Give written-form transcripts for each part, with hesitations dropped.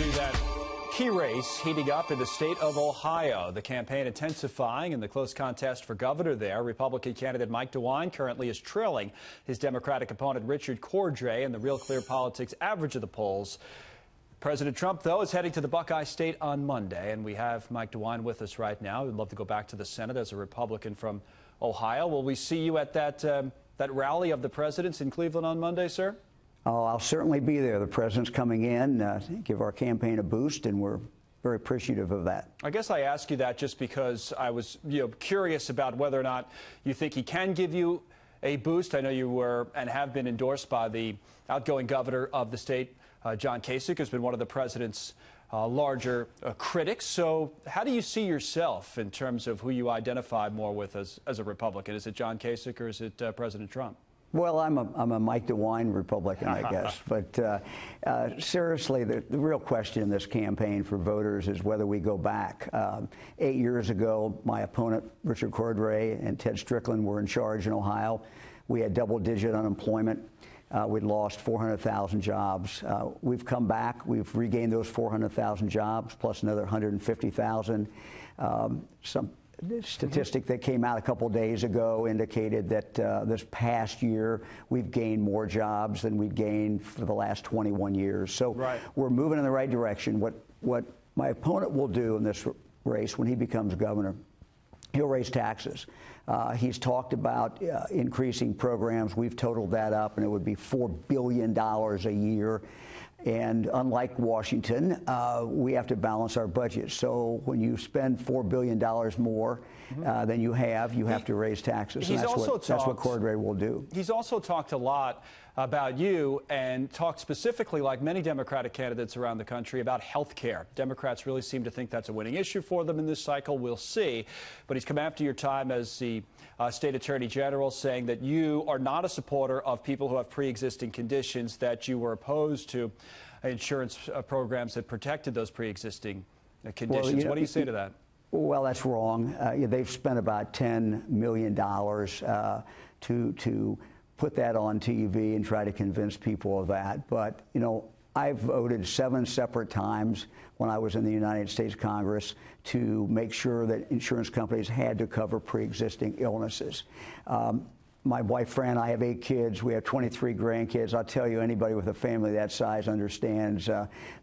to that key race heating up in the state of Ohio. The campaign intensifying in the close contest for governor there. Republican candidate Mike DeWine currently is trailing his Democratic opponent Richard Cordray in the Real Clear Politics average of the polls. President Trump, though, is heading to the Buckeye State on Monday, and we have Mike DeWine with us right now. We'd love to go back to the Senate as a Republican from Ohio. Will we see you at that rally of the presidents in Cleveland on Monday, sir? Oh, I'll certainly be there. The president's coming in to give our campaign a boost, and we're very appreciative of that. I guess I ask you that just because I was curious about whether or not you think he can give you a boost. I know you were and have been endorsed by the outgoing governor of the state, John Kasich, who's been one of the president's larger critics. So how do you see yourself in terms of who you identify more with as a Republican? Is it John Kasich or is it President Trump? Well, I'm a Mike DeWine Republican, I guess. But seriously, the real question in this campaign for voters is whether we go back. 8 years ago, my opponent, Richard Cordray, and Ted Strickland were in charge in Ohio. We had double-digit unemployment. We'd lost 400,000 jobs. We've come back. We've regained those 400,000 jobs, plus another 150,000. Some statistic that came out a couple days ago indicated that this past year we've gained more jobs than we've gained for the last 21 years. So we're moving in the right direction. What my opponent will do in this race when he becomes governor, he'll raise taxes. He's talked about increasing programs. We've totaled that up, and it would be $4 billion a year. And unlike Washington, we have to balance our budget. So when you spend $4 billion more than you have to raise taxes. And that's what Cordray will do. He's also talked a lot about you and talked specifically, like many Democratic candidates around the country, about health care. Democrats really seem to think that's a winning issue for them in this cycle. We'll see. But he's come after your time as the state attorney general, saying that you are not a supporter of people who have pre-existing conditions, that you were opposed to insurance programs that protected those pre-existing conditions. Well, what do you say to that? Well, that's wrong. They've spent about $10 million to put that on TV and try to convince people of that. But, I've voted 7 separate times when I was in the United States Congress to make sure that insurance companies had to cover pre-existing illnesses. My wife, Fran, and I have 8 kids. We have 23 grandkids. I'll tell you, anybody with a family that size understands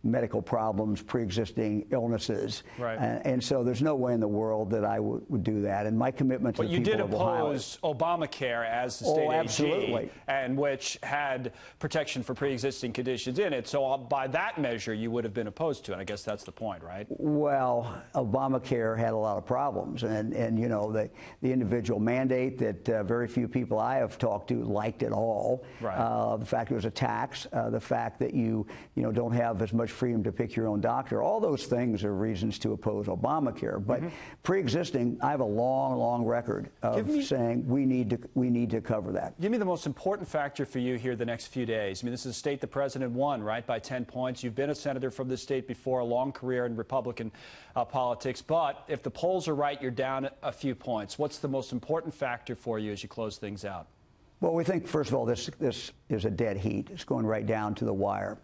medical problems, pre-existing illnesses. Right. And so there's no way in the world that I would do that. And my commitment to the people of Ohio. But you did oppose Obamacare as the state AG, and which had protection for pre-existing conditions in it. So by that measure, you would have been opposed to it. I guess that's the point, right? Well, Obamacare had a lot of problems. And the individual mandate that very few people I have talked to liked it all. Right. The fact it was a tax, the fact that you don't have as much freedom to pick your own doctor, all those things are reasons to oppose Obamacare. But pre-existing, I have a long record of saying we need to cover that. Give me the most important factor for you here the next few days. I mean, this is a state the president won, right, by 10 points. You've been a senator from this state before, a long career in Republican politics. But if the polls are right, you're down a few points. What's the most important factor for you as you close things out? Well, we think, first of all, this is a dead heat. It's going right down to the wire.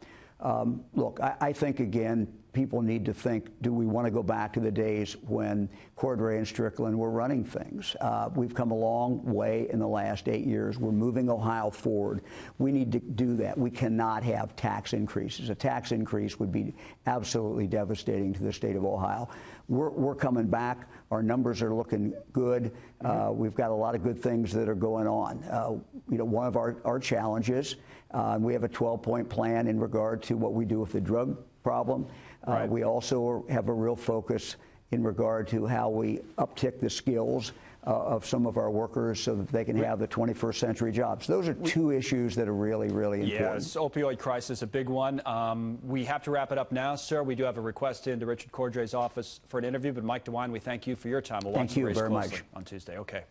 Look, I think, again, people need to think, do we want to go back to the days when Cordray and Strickland were running things? We've come a long way in the last 8 years. We're moving Ohio forward. We need to do that. We cannot have tax increases. A tax increase would be absolutely devastating to the state of Ohio. We're coming back. Our numbers are looking good. We've got a lot of good things that are going on. One of our challenges, we have a 12-point plan in regard to what we do with the drug problem. Right. We also have a real focus in regard to how we uptick the skills of some of our workers so that they can have the 21st century jobs. Those are 2 issues that are really important. Yes, opioid crisis, a big one. We have to wrap it up now, sir. We do have a request into Richard Cordray's office for an interview, but Mike DeWine, we thank you for your time. We'll watch the race closely on Tuesday. Okay.